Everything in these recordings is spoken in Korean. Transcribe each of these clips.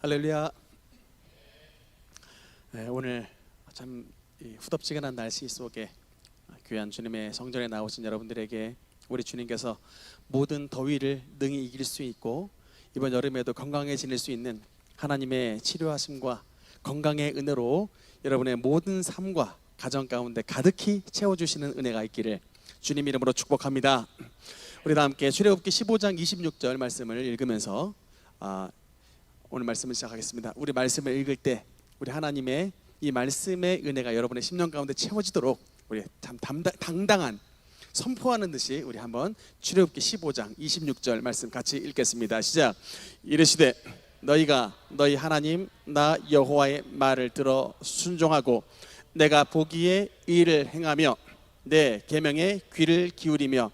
할렐루야. 오늘 참 후덥지근한 날씨 속에 귀한 주님의 성전에 나오신 여러분들에게 우리 주님께서 모든 더위를 능히 이길 수 있고 이번 여름에도 건강해 지낼 수 있는 하나님의 치료하심과 건강의 은혜로 여러분의 모든 삶과 가정 가운데 가득히 채워주시는 은혜가 있기를 주님 이름으로 축복합니다. 우리 다 함께 출애굽기 15장 26절 말씀을 읽으면서 오늘 말씀을 시작하겠습니다. 우리 말씀을 읽을 때 우리 하나님의 이 말씀의 은혜가 여러분의 심령 가운데 채워지도록 우리 참 당당한 선포하는 듯이 우리 한번 출애굽기 15장 26절 말씀 같이 읽겠습니다. 시작. 이르시되 너희가 너희 하나님 나 여호와의 말을 들어 순종하고 내가 보기에 의를 행하며 내 계명에 귀를 기울이며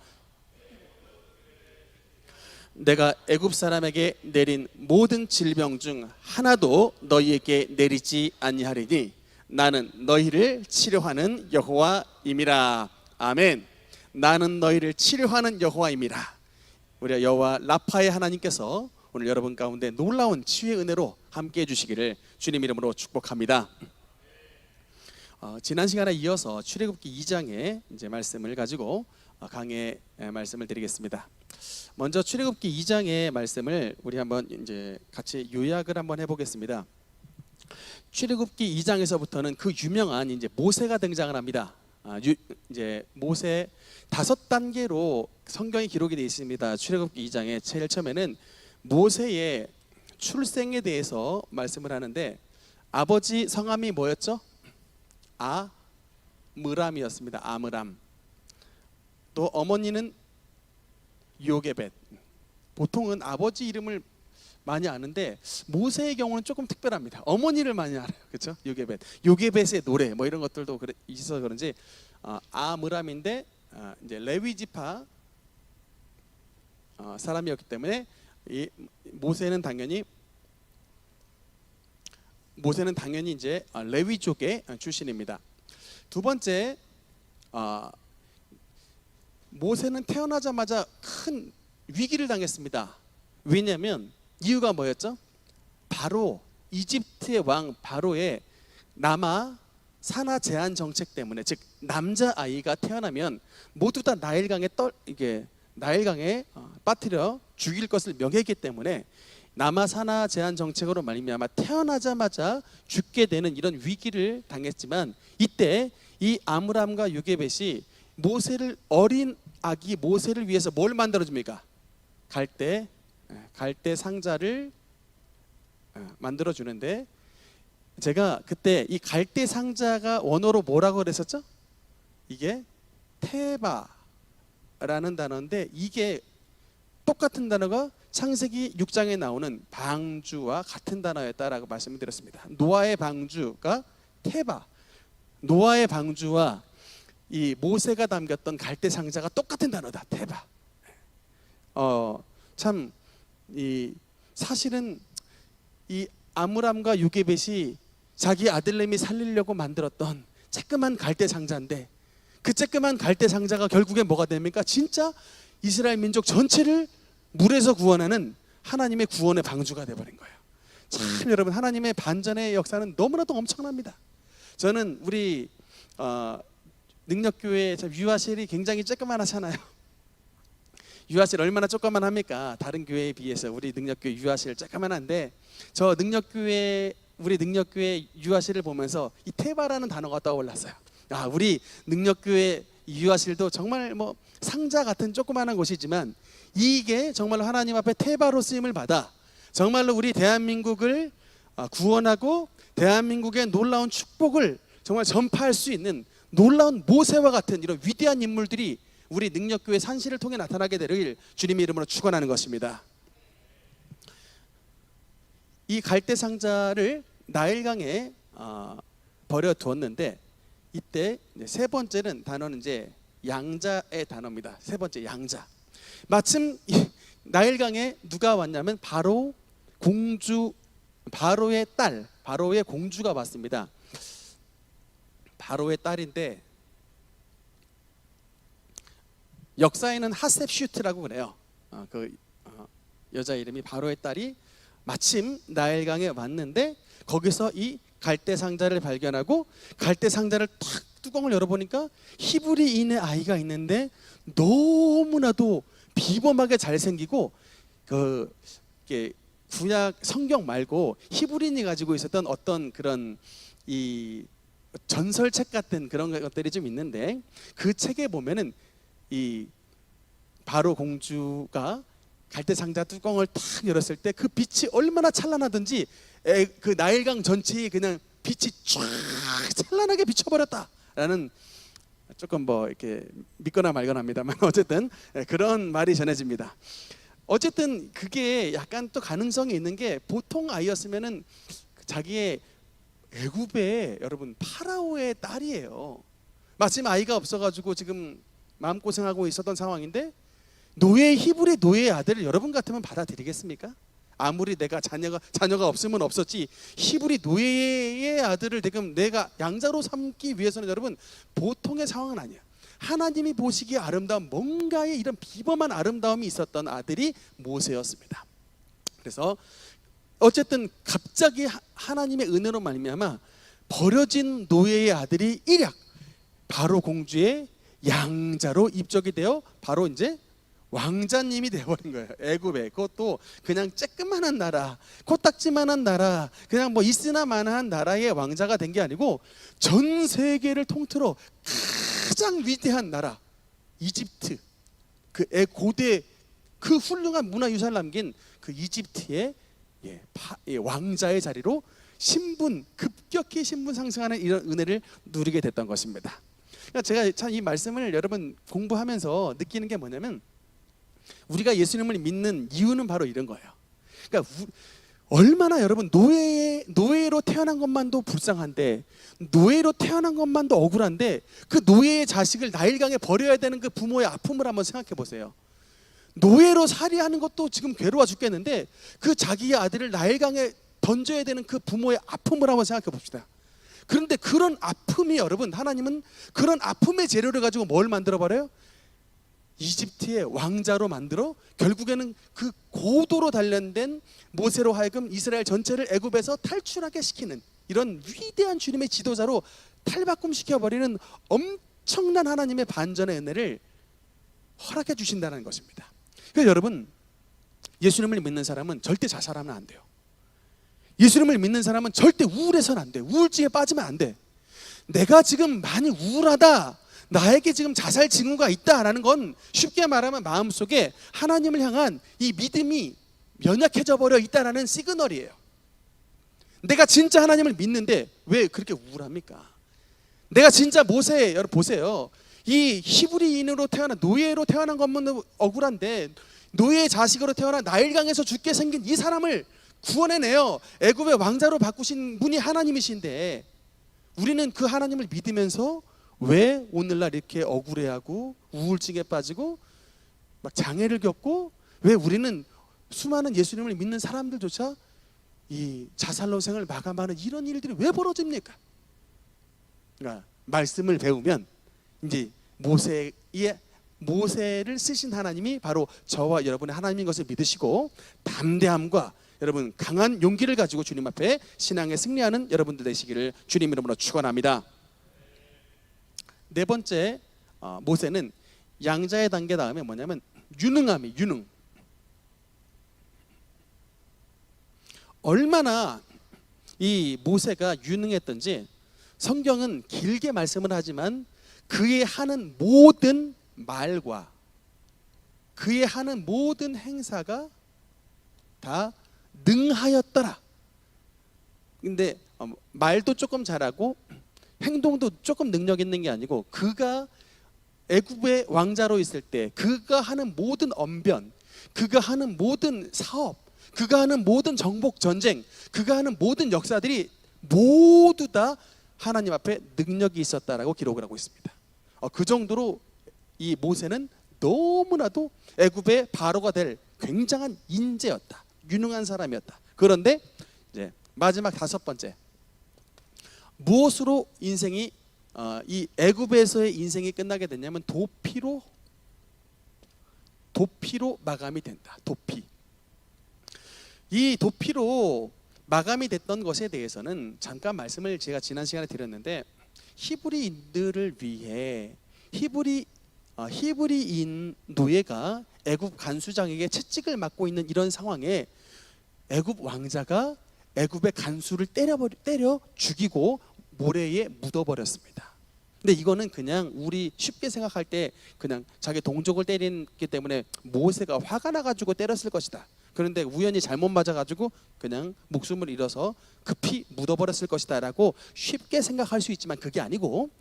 내가 애굽 사람에게 내린 모든 질병 중 하나도 너희에게 내리지 아니하리니 나는 너희를 치료하는 여호와임이라. 아멘. 나는 너희를 치료하는 여호와임이라. 우리 여호와 라파의 하나님께서 오늘 여러분 가운데 놀라운 치유의 은혜로 함께 해주시기를 주님 이름으로 축복합니다. 지난 시간에 이어서 출애굽기 2장의 이제 말씀을 가지고 강의 말씀을 드리겠습니다. 먼저 출애굽기 2장의 말씀을 우리 한번 이제 같이 요약을 한번 해보겠습니다. 출애굽기 2장에서부터는 그 유명한 이제 모세가 등장을 합니다. 이제 모세 5단계로 성경이 기록이 되어 있습니다. 출애굽기 2장에 제일 처음에는 모세의 출생에 대해서 말씀을 하는데 아버지 성함이 뭐였죠? 아므람이었습니다. 아므람. 또 어머니는 요게벳. 보통은 아버지 이름을 많이 아는데 모세의 경우는 조금 특별합니다. 어머니를 많이 알아요. 그렇죠? 요게벳. 요게벳의 노래 뭐 이런 것들도 있어서 그런지 아므람인데 이제 레위 지파 사람이었기 때문에 이 모세는 당연히 이제 레위족의 출신입니다. 두 번째, 모세는 태어나자마자 큰 위기를 당했습니다. 왜냐하면 이유가 뭐였죠? 바로 이집트의 왕 바로의 남아 산하 제한 정책 때문에, 즉 남자 아이가 태어나면 모두 다 나일강에 빠뜨려 죽일 것을 명했기 때문에 남아 산하 제한 정책으로 말미암아 태어나자마자 죽게 되는 이런 위기를 당했지만, 이때 이 아므람과 요게벳이 어린 아기 모세를 위해서 뭘 만들어줍니까? 갈대 상자를 만들어 주는데, 제가 그때 이 갈대 상자가 원어로 뭐라고 그랬었죠? 이게 테바라는 단어인데, 이게 똑같은 단어가 창세기 6장에 나오는 방주와 같은 단어였다라고 말씀을 드렸습니다. 노아의 방주가 테바, 노아의 방주와 이 모세가 담겼던 갈대 상자가 똑같은 단어다. 테바. 참 사실은 이 아므람과 요게벳이 자기 아들내미 살리려고 만들었던 쬐끄만 갈대 상자인데, 그 쬐끄만 갈대 상자가 결국에 뭐가 됩니까? 진짜 이스라엘 민족 전체를 물에서 구원하는 하나님의 구원의 방주가 되어버린 거예요. 참 여러분, 하나님의 반전의 역사는 너무나도 엄청납니다. 저는 우리 능력교회 유아실이 굉장히 조그만하잖아요. 유아실 얼마나 조그만합니까? 다른 교회에 비해서 우리 능력교회 유아실 조그만한데, 저 우리 능력교회 유아실을 보면서 이 테바라는 단어가 떠올랐어요. 우리 능력교회 유아실도 정말 뭐 상자 같은 조그만한 곳이지만, 이게 정말로 하나님 앞에 테바로 쓰임을 받아 정말로 우리 대한민국을 구원하고 대한민국의 놀라운 축복을 정말 전파할 수 있는 놀라운 모세와 같은 이런 위대한 인물들이 우리 능력교회 산실을 통해 나타나게 되길 주님의 이름으로 축원하는 것입니다. 이 갈대 상자를 나일강에 버려두었는데, 이때 세 번째는 단어는 이제 양자의 단어입니다. 세 번째, 양자. 마침 나일강에 누가 왔냐면 바로의 딸, 바로의 공주가 왔습니다. 바로의 딸인데 역사에는 하셉슈트라고 그래요. 그 여자 이름이 바로의 딸이 마침 나일강에 왔는데 거기서 이 갈대 상자를 발견하고 갈대 상자를 탁 뚜껑을 열어보니까 히브리인의 아이가 있는데 너무나도 비범하게 잘생기고 이게 구약 성경 말고 히브리인이 가지고 있었던 어떤 그런 이 전설책 같은 그런 것들이 좀 있는데 그 책에 보면은 이 바로 공주가 갈대 상자 뚜껑을 탁 열었을 때 그 빛이 얼마나 찬란하든지 그 나일강 전체에 그냥 빛이 쫙 찬란하게 비춰버렸다라는, 조금 뭐 이렇게 믿거나 말거나 합니다만 어쨌든 그런 말이 전해집니다. 어쨌든 그게 약간 또 가능성이 있는 게, 보통 아이였으면은 자기의 애굽의 여러분 파라오의 딸이에요. 마침 아이가 없어가지고 지금 마음고생하고 있었던 상황인데 노예, 히브리 노예의 아들을 여러분 같으면 받아들이겠습니까? 아무리 내가 자녀가 없으면 없었지 히브리 노예의 아들을 지금 내가 양자로 삼기 위해서는 여러분 보통의 상황은 아니야. 하나님이 보시기에 아름다운 뭔가의 이런 비범한 아름다움이 있었던 아들이 모세였습니다. 그래서 어쨌든 갑자기 하나님의 은혜로 말미암아 버려진 노예의 아들이 일약 바로 공주의 양자로 입적이 되어 바로 이제 왕자님이 되어버린 거예요. 애굽에. 그것도 그냥 쬐끄만한 나라, 코딱지만한 나라, 그냥 뭐 있으나 마나한 나라의 왕자가 된 게 아니고 전 세계를 통틀어 가장 위대한 나라 이집트, 그 고대 그 훌륭한 문화유산을 남긴 그 이집트의 왕자의 자리로 급격히 신분 상승하는 이런 은혜를 누리게 됐던 것입니다. 그러니까 제가 참 이 말씀을 여러분 공부하면서 느끼는 게 뭐냐면, 우리가 예수님을 믿는 이유는 바로 이런 거예요. 그러니까 얼마나 여러분 노예로 태어난 것만도 불쌍한데, 노예로 태어난 것만도 억울한데, 그 노예의 자식을 나일강에 버려야 되는 그 부모의 아픔을 한번 생각해 보세요. 노예로 살이하는 것도 지금 괴로워 죽겠는데 그 자기의 아들을 나일강에 던져야 되는 그 부모의 아픔을 한번 생각해 봅시다. 그런데 그런 아픔이, 여러분 하나님은 그런 아픔의 재료를 가지고 뭘 만들어 버려요? 이집트의 왕자로 만들어 결국에는 그 고도로 단련된 모세로 하여금 이스라엘 전체를 애굽에서 탈출하게 시키는 이런 위대한 주님의 지도자로 탈바꿈시켜버리는 엄청난 하나님의 반전의 은혜를 허락해 주신다는 것입니다. 그래서 여러분, 예수님을 믿는 사람은 절대 자살하면 안 돼요. 예수님을 믿는 사람은 절대 우울해서는 안 돼. 우울증에 빠지면 안 돼. 내가 지금 많이 우울하다, 나에게 지금 자살 징후가 있다라는 건 쉽게 말하면 마음속에 하나님을 향한 이 믿음이 연약해져 버려 있다라는 시그널이에요. 내가 진짜 하나님을 믿는데 왜 그렇게 우울합니까? 내가 진짜 모세, 여러분 보세요. 이 히브리인으로 태어난, 노예로 태어난 것만 억울한데 노예의 자식으로 태어나 나일강에서 죽게 생긴 이 사람을 구원해내요 애굽의 왕자로 바꾸신 분이 하나님이신데, 우리는 그 하나님을 믿으면서 왜 오늘날 이렇게 억울해하고 우울증에 빠지고 막 장애를 겪고, 왜 우리는 수많은 예수님을 믿는 사람들조차 이 자살로 생을 마감하는 이런 일들이 왜 벌어집니까? 그러니까 말씀을 배우면 이제 모세를 쓰신 하나님이 바로 저와 여러분의 하나님인 것을 믿으시고 담대함과 여러분 강한 용기를 가지고 주님 앞에 신앙에 승리하는 여러분들 되시기를 주님 이름으로 축원합니다. 네 번째, 모세는 양자의 단계 다음에 뭐냐면 유능함이, 유능. 얼마나 이 모세가 유능했던지 성경은 길게 말씀을 하지만 그의 하는 모든 말과 그의 하는 모든 행사가 다 능하였더라. 근데 말도 조금 잘하고 행동도 조금 능력 있는 게 아니고, 그가 애굽의 왕자로 있을 때 그가 하는 모든 언변, 그가 하는 모든 사업, 그가 하는 모든 정복 전쟁, 그가 하는 모든 역사들이 모두 다 하나님 앞에 능력이 있었다라고 기록을 하고 있습니다. 그 정도로 이 모세는 너무나도 애굽의 바로가 될 굉장한 인재였다, 유능한 사람이었다. 그런데 이제 마지막 다섯 번째, 무엇으로 인생이 이 애굽에서의 인생이 끝나게 됐냐면 도피로 마감이 된다. 도피. 이 도피로 마감이 됐던 것에 대해서는 잠깐 말씀을 제가 지난 시간에 드렸는데, 히브리인들을 위해 히브리인 노예가 애굽 간수장에게 채찍을 맞고 있는 이런 상황에 애굽 왕자가 애굽의 간수를 때려 죽이고 모래에 묻어버렸습니다. 근데 이거는 그냥 우리 쉽게 생각할 때 그냥 자기 동족을 때리기 때문에 모세가 화가 나가지고 때렸을 것이다. 그런데 우연히 잘못 맞아가지고 그냥 목숨을 잃어서 급히 묻어버렸을 것이다 라고 쉽게 생각할 수 있지만, 그게 아니고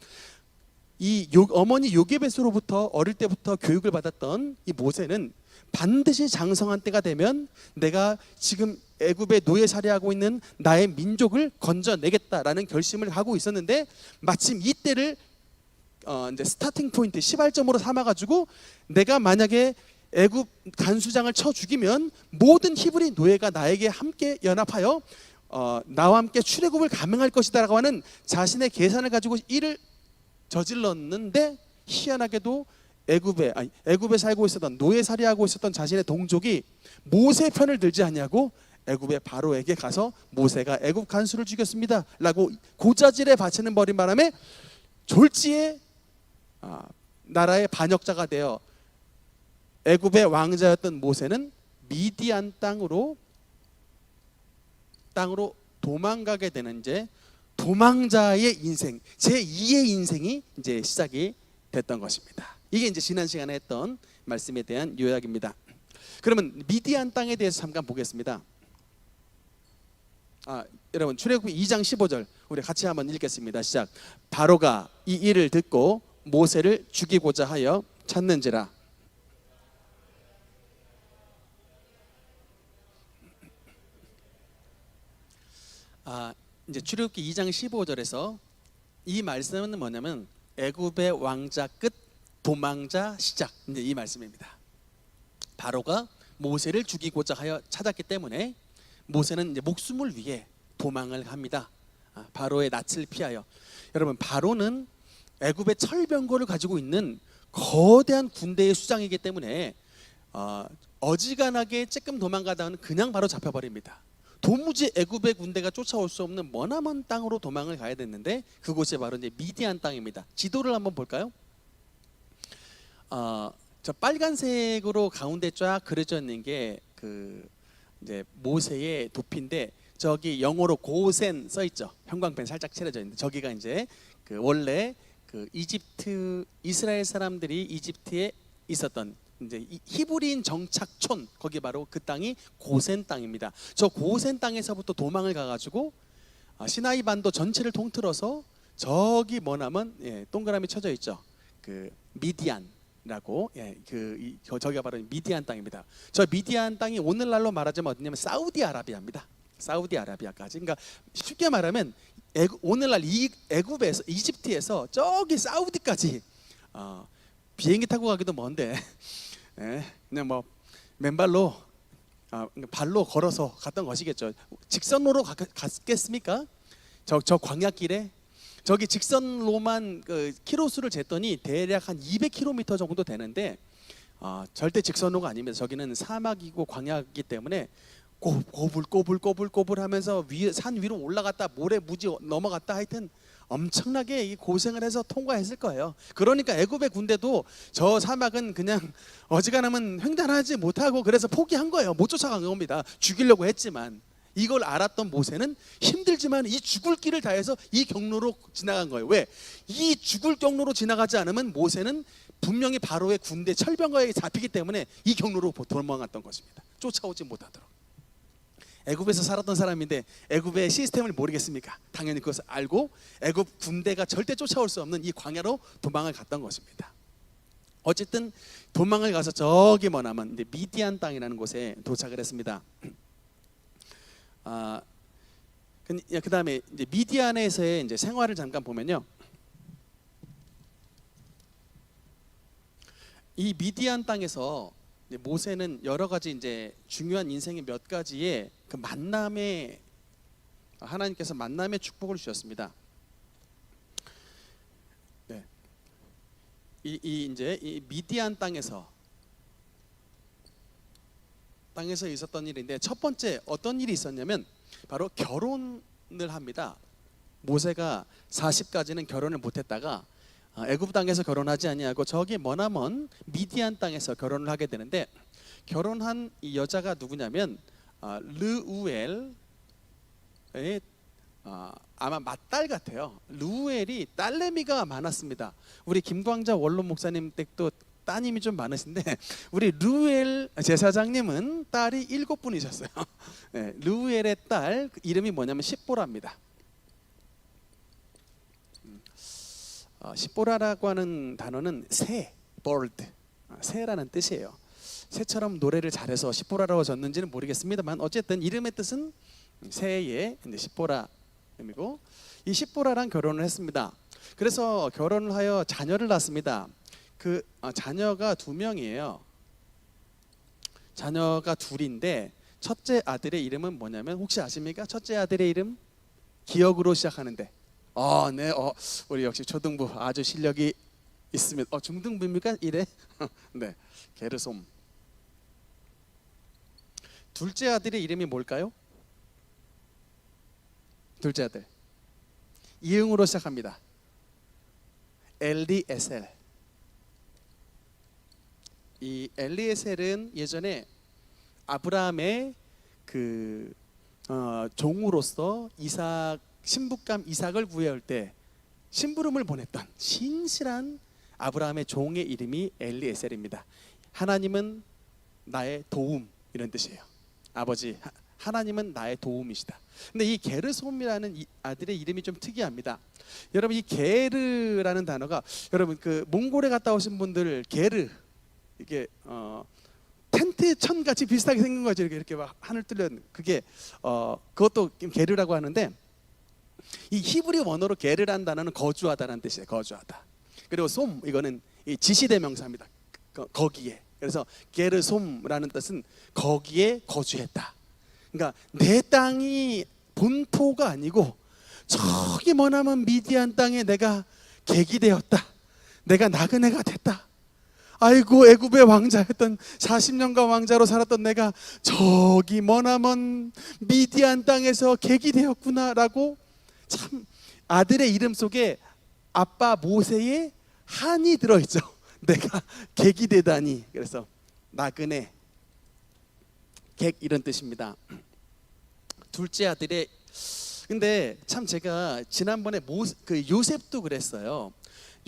어머니 요게벳으로부터 어릴 때부터 교육을 받았던 이 모세는 반드시 장성한 때가 되면 내가 지금 애굽에 노예 살해하고 있는 나의 민족을 건져내겠다라는 결심을 하고 있었는데, 마침 이때를 이제 스타팅 포인트 시발점으로 삼아가지고 내가 만약에 애굽 간수장을 쳐 죽이면 모든 히브리 노예가 나에게 함께 연합하여 나와 함께 출애굽을 감행할 것이다라고 하는 자신의 계산을 가지고 이를 저질렀는데, 희한하게도 애굽에 살고 있었던 노예살이하고 있었던 자신의 동족이 모세 편을 들지 않냐고 애굽의 바로에게 가서 모세가 애굽 간수를 죽였습니다 라고 고자질에 바치는 버린 바람에 졸지에 나라의 반역자가 되어 애굽의 왕자였던 모세는 미디안 땅으로 도망가게 되는 이제 도망자의 인생, 제2의 인생이 이제 시작이 됐던 것입니다. 이게 이제 지난 시간에 했던 말씀에 대한 요약입니다. 그러면 미디안 땅에 대해서 잠깐 보겠습니다. 여러분 출애굽기 2장 15절 우리 같이 한번 읽겠습니다. 시작. 바로가 이 일을 듣고 모세를 죽이고자 하여 찾는지라. 이제 출애굽기 2장 15절에서 이 말씀은 뭐냐면 애굽의 왕자 끝, 도망자 시작, 이제 이 말씀입니다. 바로가 모세를 죽이고자 하여 찾았기 때문에 모세는 이제 목숨을 위해 도망을 합니다. 바로의 낯을 피하여. 여러분, 바로는 애굽의 철병거를 가지고 있는 거대한 군대의 수장이기 때문에 어지간하게 쬐끔 도망가다는 그냥 바로 잡혀버립니다. 도무지 애굽의 군대가 쫓아올 수 없는 머나먼 땅으로 도망을 가야 됐는데, 그곳이 바로 이제 미디안 땅입니다. 지도를 한번 볼까요? 저 빨간색으로 가운데 쫙 그려져 있는 게 그 이제 모세의 도피인데, 저기 영어로 고센 써 있죠. 형광펜 살짝 칠해져 있는데, 저기가 이제 그 원래 그 이스라엘 사람들이 이집트에 있었던 이제 히브리인 정착촌, 거기 바로 그 땅이 고센 땅입니다. 저 고센 땅에서부터 도망을 가가지고 시나이 반도 전체를 통틀어서 저기 머나먼 동그라미 쳐져 있죠. 그 미디안이라고, 저기가 바로 미디안 땅입니다. 저 미디안 땅이 오늘날로 말하자면 어디냐면 사우디아라비아입니다. 사우디아라비아까지. 그러니까 쉽게 말하면 오늘날 애굽에서 이집트에서 저기 사우디까지 비행기 타고 가기도 먼데 그냥 뭐 맨발로 발로 걸어서 갔던 것이겠죠. 직선로로 갔겠습니까? 저 광야길에 저기 직선로만 그 키로수를 쟀더니 대략 한 200km 정도 되는데 절대 직선로가 아닙니다. 저기는 사막이고 광야이기 때문에 꼬불꼬불 하면서 산 위로 올라갔다 모래 무지 넘어갔다, 하여튼 엄청나게 고생을 해서 통과했을 거예요. 그러니까 애굽의 군대도 저 사막은 그냥 어지간하면 횡단하지 못하고 그래서 포기한 거예요. 못 쫓아간 겁니다. 죽이려고 했지만. 이걸 알았던 모세는 힘들지만 이 죽을 길을 다해서 이 경로로 지나간 거예요. 왜? 이 죽을 경로로 지나가지 않으면 모세는 분명히 바로의 군대 철병거에 잡히기 때문에 이 경로로 도망갔던 것입니다. 쫓아오지 못하도록. 애굽에서 살았던 사람인데 애굽의 시스템을 모르겠습니까? 당연히 그것을 알고 애굽 군대가 절대 쫓아올 수 없는 이 광야로 도망을 갔던 것입니다. 어쨌든 도망을 가서 저기 머나먼 미디안 땅이라는 곳에 도착을 했습니다. 그 다음에 이제 미디안에서의 이제 생활을 잠깐 보면요, 이 미디안 땅에서 모세는 여러 가지 이제 중요한 인생의 몇 가지의 그 만남에 하나님께서 만남의 축복을 주셨습니다. 네. 이 미디안 땅에서 땅에서 있었던 일인데, 첫 번째 어떤 일이 있었냐면 바로 결혼을 합니다. 모세가 40까지는 결혼을 못했다가 애굽 땅에서 결혼하지 아니하고 저기 머나먼 미디안 땅에서 결혼을 하게 되는데, 결혼한 이 여자가 누구냐면 르우엘의 아마 맏딸 같아요. 르우엘이 딸내미가 많았습니다. 우리 김광자 원로 목사님 댁도 따님이 좀 많으신데, 우리 르우엘 제사장님은 딸이 7분이셨어요. 네, 르우엘의 딸 이름이 뭐냐면 십보라입니다. 십보라라고 하는 단어는 새, bird, 새라는 뜻이에요. 새처럼 노래를 잘해서 십보라라고 졌는지는 모르겠습니다만, 어쨌든 이름의 뜻은 새의 십보라임이고, 이 십보라랑 결혼을 했습니다. 그래서 결혼을 하여 자녀를 낳습니다. 그 자녀가 2명이에요. 자녀가 둘인데, 첫째 아들의 이름은 뭐냐면 혹시 아십니까? 첫째 아들의 이름 기억으로 시작하는데, 네, 우리 역시 초등부 아주 실력이 있습니다. 중등부입니까? 이래? 네, 게르솜. 둘째 아들의 이름이 뭘까요? 둘째 아들 이응으로 시작합니다. 엘리에셀. 이 엘리에셀은 예전에 아브라함의 그 종으로서 이삭 신부감 이삭을 구해올 때 심부름을 보냈던 신실한 아브라함의 종의 이름이 엘리에셀입니다. 하나님은 나의 도움, 이런 뜻이에요. 아버지 하나님은 나의 도움이시다. 근데 이 게르솜이라는 이 아들의 이름이 좀 특이합니다. 여러분, 이 게르라는 단어가, 여러분 그 몽골에 갔다 오신 분들 게르, 이게 텐트 천 같이 비슷하게 생긴 거죠. 이렇게 막 하늘 뚫려, 그게 그것도 게르라고 하는데, 이 히브리 원어로 게르라는 단어는 거주하다라는 뜻이에요. 거주하다. 그리고 솜, 이거는 이 지시대명사입니다. 거기에. 그래서 게르솜이라는 뜻은 거기에 거주했다. 그러니까 내 땅이 본토가 아니고 저기 머나먼 미디안 땅에 내가 객이 되었다. 내가 나그네가 됐다. 아이고, 애굽의 왕자였던 40년간 왕자로 살았던 내가 저기 머나먼 미디안 땅에서 객이 되었구나라고, 참 아들의 이름 속에 아빠 모세의 한이 들어있죠. 내가 객이 되다니. 그래서 나그네, 객, 이런 뜻입니다. 둘째 아들의, 근데 참 제가 지난번에 요셉도 그랬어요.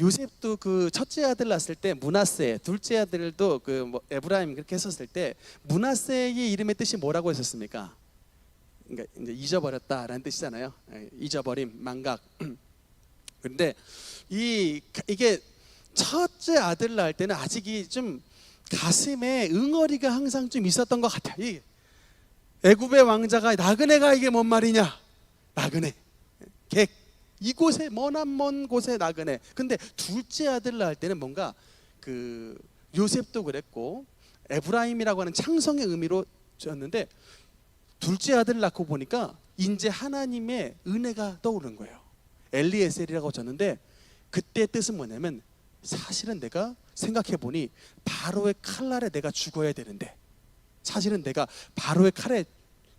요셉도 그 첫째 아들 낳았을 때 므낫세, 둘째 아들도 에브라임 그렇게 했었을 때 므낫세의 이름의 뜻이 뭐라고 했었습니까? 그러니까 이제 잊어버렸다라는 뜻이잖아요. 잊어버림, 망각. 그런데 이게 첫째 아들 낳을 때는 아직이 좀 가슴에 응어리가 항상 좀 있었던 것 같아요. 애굽의 왕자가 나그네가 이게 뭔 말이냐? 나그네, 객, 이곳에 먼 곳에 나그네. 근데 둘째 아들 낳을 때는 뭔가 그 요셉도 그랬고 에브라임이라고 하는 창성의 의미로 졌는데, 둘째 아들 낳고 보니까 이제 하나님의 은혜가 떠오른 거예요. 엘리에셀이라고 졌는데, 그때 뜻은 뭐냐면, 사실은 내가 생각해 보니 바로의 칼날에 내가 죽어야 되는데, 사실은 내가 바로의 칼에,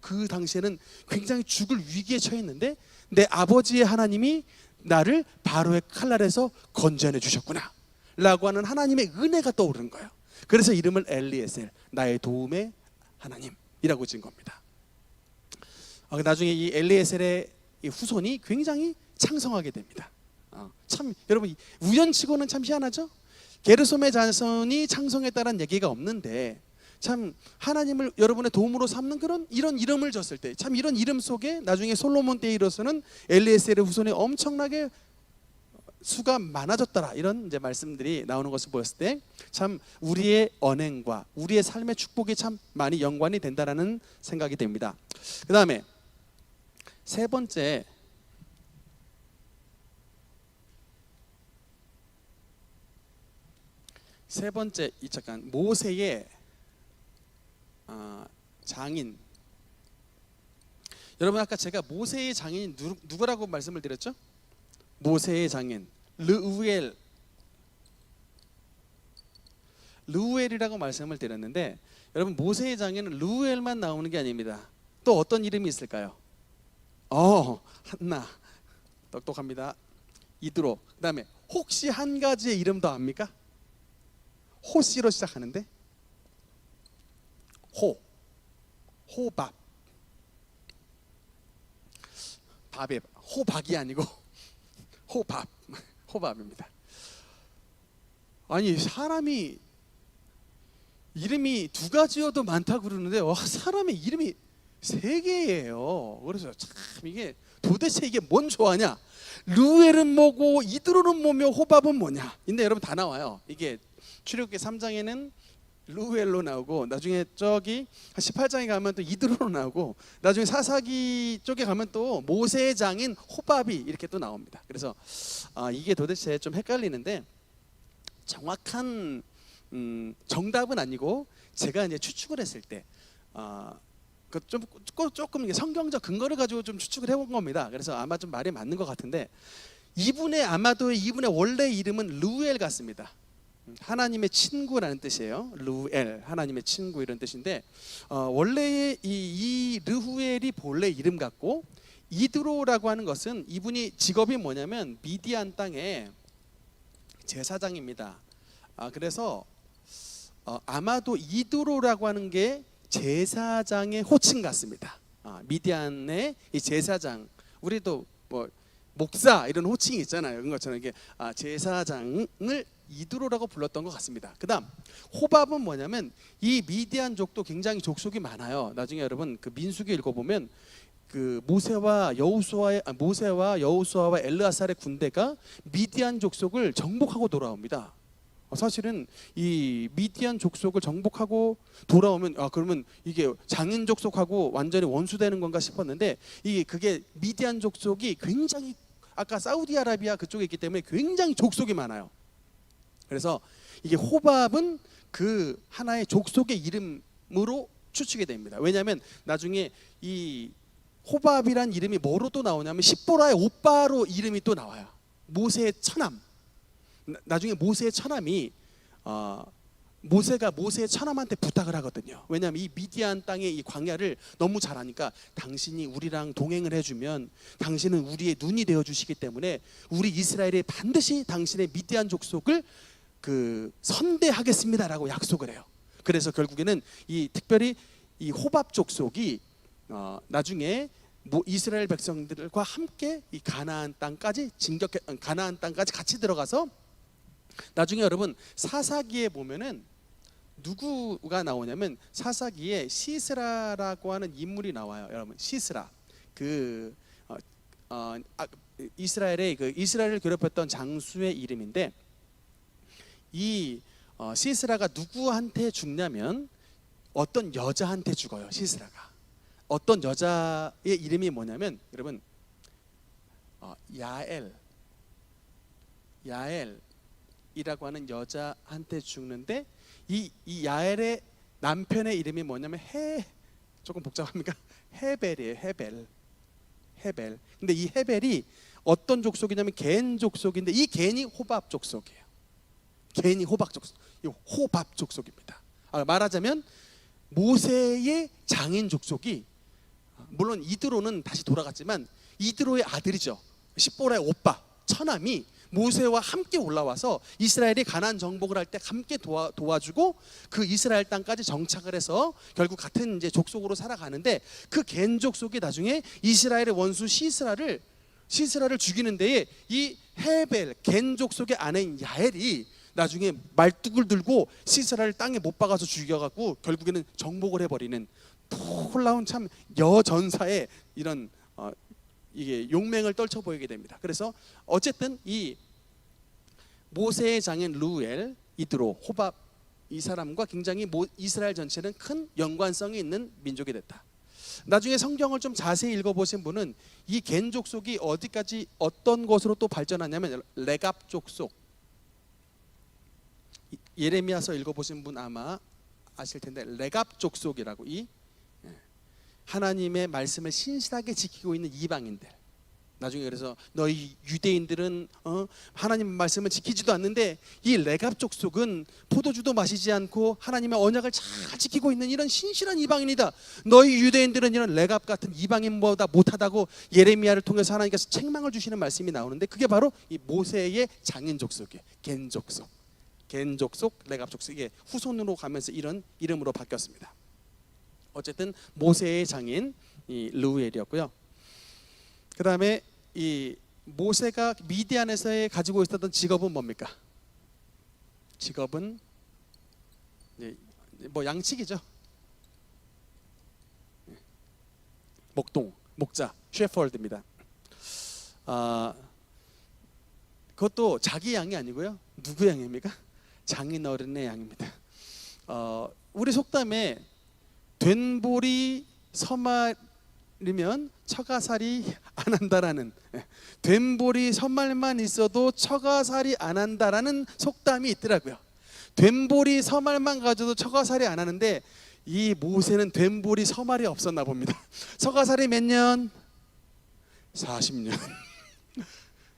그 당시에는 굉장히 죽을 위기에 처했는데 내 아버지의 하나님이 나를 바로의 칼날에서 건져내 주셨구나 라고 하는 하나님의 은혜가 떠오르는 거예요. 그래서 이름을 엘리에셀, 나의 도움의 하나님이라고 지은 겁니다. 나중에 이 엘리에셀의 이 후손이 굉장히 창성하게 됩니다. 참 여러분, 우연치고는 참 희한하죠. 게르솜의 자손이 창성했다는 얘기가 없는데, 참 하나님을 여러분의 도움으로 삼는 이런 이름을 줬을 때, 참 이런 이름 속에 나중에 솔로몬 때에 이르러서는 엘리에셀의 후손이 엄청나게 수가 많아졌더라, 이런 이제 말씀들이 나오는 것을 보였을 때, 참 우리의 언행과 우리의 삶의 축복이 참 많이 연관이 된다라는 생각이 됩니다. 그 다음에 세 번째, 잠깐, 모세의 장인. 여러분, 아까 제가 모세의 장인이 누구라고 말씀을 드렸죠? 모세의 장인 르우엘이라고 말씀을 드렸는데, 여러분 모세의 장에는 르우엘만 나오는 게 아닙니다. 또 어떤 이름이 있을까요? 한나 똑똑합니다. 이드로. 그다음에 혹시 한 가지의 이름 더 압니까? 호씨로 시작하는데 호밥. 밥에 호박이 아니고 호밥입니다. 아니 사람이 이름이 두 가지여도 많다고 그러는데 사람의 이름이 세 개예요. 그래서 참 이게 도대체 이게 뭔 조화냐? 르우엘은 뭐고 이드로는 뭐며 호밥은 뭐냐? 근데 여러분 다 나와요. 이게 출애굽기 3장에는 르우엘로 나오고 나중에 저기 18장에 가면 또 이드로로 나오고 나중에 사사기 쪽에 가면 또 모세의 장인 호밥이 이렇게 또 나옵니다. 그래서 이게 도대체 좀 헷갈리는데 정확한 정답은 아니고 제가 이제 추측을 했을 때 조금 이게 성경적 근거를 가지고 좀 추측을 해본 겁니다. 그래서 아마 좀 말이 맞는 것 같은데 이분의 원래 이름은 르우엘 같습니다. 하나님의 친구라는 뜻이에요. 르우엘, 하나님의 친구 이런 뜻인데 원래 이 르후엘이 본래 이름 같고 이드로라고 하는 것은 이분이 직업이 뭐냐면 미디안 땅의 제사장입니다. 그래서 아마도 이드로라고 하는 게 제사장의 호칭 같습니다. 미디안의 이 제사장, 우리도 뭐 목사 이런 호칭이 있잖아요. 그런 것처럼 이게 제사장을 이드로라고 불렀던 것 같습니다. 그다음 호밥은 뭐냐면 이 미디안족도 굉장히 족속이 많아요. 나중에 여러분 그 민수기 읽어보면 그 모세와 여호수아와 엘르아살의 군대가 미디안 족속을 정복하고 돌아옵니다. 사실은 이 미디안 족속을 정복하고 돌아오면 그러면 이게 장인 족속하고 완전히 원수되는 건가 싶었는데 그게 미디안 족속이 굉장히 아까 사우디아라비아 그쪽에 있기 때문에 굉장히 족속이 많아요. 그래서 이게 호밥은 그 하나의 족속의 이름으로 추측이 됩니다. 왜냐하면 나중에 이 호밥이란 이름이 뭐로 또 나오냐면 십보라의 오빠로 이름이 또 나와요. 모세의 처남. 나중에 모세의 처남이 모세가 모세의 처남한테 부탁을 하거든요. 왜냐하면 이 미디안 땅의 이 광야를 너무 잘 아니까 당신이 우리랑 동행을 해주면 당신은 우리의 눈이 되어 주시기 때문에 우리 이스라엘이 반드시 당신의 미디안 족속을 선대하겠습니다라고 약속을 해요. 그래서 결국에는 특별히 이 호밥 족속이 나중에 이스라엘 백성들과 함께 이 가나안 땅까지 같이 들어가서 나중에 여러분 사사기에 보면은 누구가 나오냐면 사사기에 시스라라고 하는 인물이 나와요. 여러분 시스라 이스라엘을 괴롭혔던 장수의 이름인데 이 시스라가 누구한테 죽냐면 어떤 여자한테 죽어요. 시스라가 어떤 여자의 이름이 뭐냐면 여러분 야엘이라고 하는 여자한테 죽는데 이 야엘의 남편의 이름이 뭐냐면 조금 복잡합니까? 헤벨이에요. 헤벨. 근데 이 헤벨이 어떤 족속이냐면 겐 족속인데 이 겐이 호밥 족속이에요. 겐이 호밥 족속입니다. 말하자면 모세의 장인 족속이 물론 이드로는 다시 돌아갔지만 이드로의 아들이죠. 십보라의 오빠 처남이 모세와 함께 올라와서 이스라엘이 가나안 정복을 할 때 함께 도와주고 그 이스라엘 땅까지 정착을 해서 결국 같은 이제 족속으로 살아가는데 그 겐 족속이 나중에 이스라엘의 원수 시스라를 죽이는 데에 이 헤벨 겐 족속의 아내인 야엘이 나중에 말뚝을 들고 시스라를 땅에 못 박아서 죽여갖고 결국에는 정복을 해버리는 놀라운 참 여전사의 이런 이게 용맹을 떨쳐 보이게 됩니다. 그래서 어쨌든 이 모세의 장인 르우엘, 이드로, 호밥 이 사람과 굉장히 이스라엘 전체는 큰 연관성이 있는 민족이 됐다. 나중에 성경을 좀 자세히 읽어보신 분은 이 겐 족속이 어디까지 어떤 것으로 또 발전하냐면 레갑 족속. 예레미야서 읽어보신 분 아마 아실 텐데 레갑 족속이라고 하나님의 말씀을 신실하게 지키고 있는 이방인들 나중에 그래서 너희 유대인들은 하나님 말씀을 지키지도 않는데 이 레갑 족속은 포도주도 마시지 않고 하나님의 언약을 잘 지키고 있는 이런 신실한 이방인이다. 너희 유대인들은 이런 레갑 같은 이방인보다 못하다고 예레미야를 통해서 하나님께서 책망을 주시는 말씀이 나오는데 그게 바로 이 모세의 장인 족속이에요. 겐 족속, 레갑 족속의 후손으로 가면서 이런 이름으로 바뀌었습니다. 어쨌든 모세의 장인 이 르우엘이었고요. 그 다음에 이 모세가 미디안에서 가지고 있었던 직업은 뭡니까? 직업은 뭐 양치기죠. 목자, 셰퍼드입니다. 그것도 자기 양이 아니고요. 누구 양입니까? 장인어른의 양입니다. 우리 속담에 된보리 서말이면 처가살이 안 한다라는, 된보리 서말만 있어도 처가살이 안 한다라는 속담이 있더라고요. 된보리 서말만 가져도 처가살이 안 하는데 이 모세는 된보리 서말이 없었나 봅니다. 처가살이 몇 년? 40년.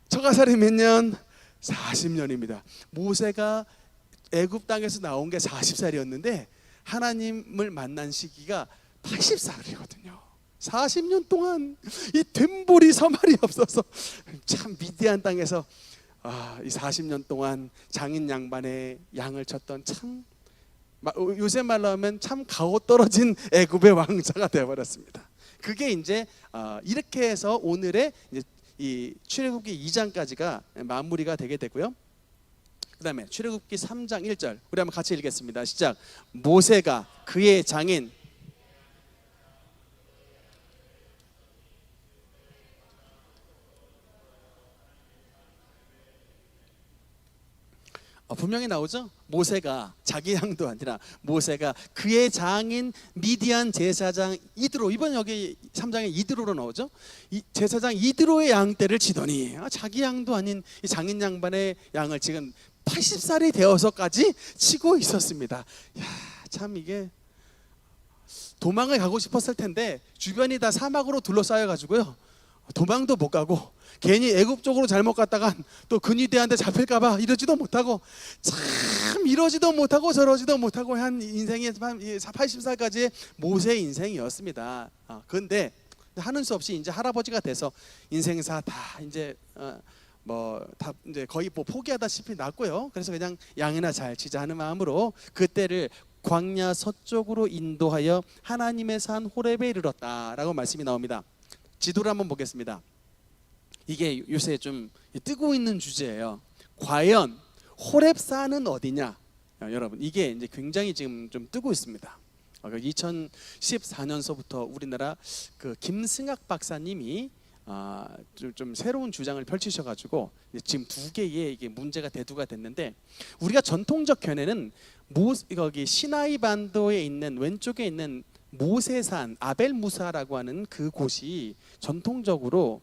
처가살이 몇 년? 40년입니다. 모세가 애굽 땅에서 나온 게 40살이었는데 하나님을 만난 시기가 80살이거든요. 40년 동안 이 된보리 서말이 없어서 참 미디안 땅에서 이 40년 동안 장인 양반의 양을 쳤던 참 요새 말로 하면 참 가오 떨어진 애굽의 왕자가 되어버렸습니다. 그게 이제 이렇게 해서 오늘의 이제 이 출애굽기 2장까지가 마무리가 되게 되고요. 그 다음에 출애굽기 3장 1절 우리 한번 같이 읽겠습니다. 시작. 모세가 그의 장인 분명히 나오죠. 모세가 자기 양도 아니라 모세가 그의 장인 미디안 제사장 이드로, 이번 여기 3장에 이드로로 나오죠. 이 제사장 이드로의 양떼를 치더니 자기 양도 아닌 이 장인 양반의 양을 지금 80살이 되어서까지 치고 있었습니다. 참 이게 도망을 가고 싶었을 텐데 주변이 다 사막으로 둘러싸여 가지고요. 도망도 못 가고 괜히 애굽 쪽으로 잘못 갔다가 또 근위대한테 잡힐까봐 이러지도 못하고 참 이러지도 못하고 저러지도 못하고 한 인생이 80살까지의 모세의 인생이었습니다. 그런데 하는 수 없이 이제 할아버지가 돼서 인생사 다 이제 다 이제 거의 포기하다시피 났고요. 그래서 그냥 양이나 잘 치자 하는 마음으로 그때를 광야 서쪽으로 인도하여 하나님의 산 호렙에 이르렀다라고 말씀이 나옵니다. 지도를 한번 보겠습니다. 이게 요새 좀 뜨고 있는 주제예요. 과연 호렙산은 어디냐? 여러분 이게 이제 굉장히 지금 좀 뜨고 있습니다. 2014년서부터 우리나라 그 김승학 박사님이 좀 새로운 주장을 펼치셔가지고 지금 두 개의 이게 문제가 대두가 됐는데, 우리가 전통적 견해는 거기 시나이 반도에 있는 왼쪽에 있는 모세산 아벨 무사라고 하는 그 곳이 전통적으로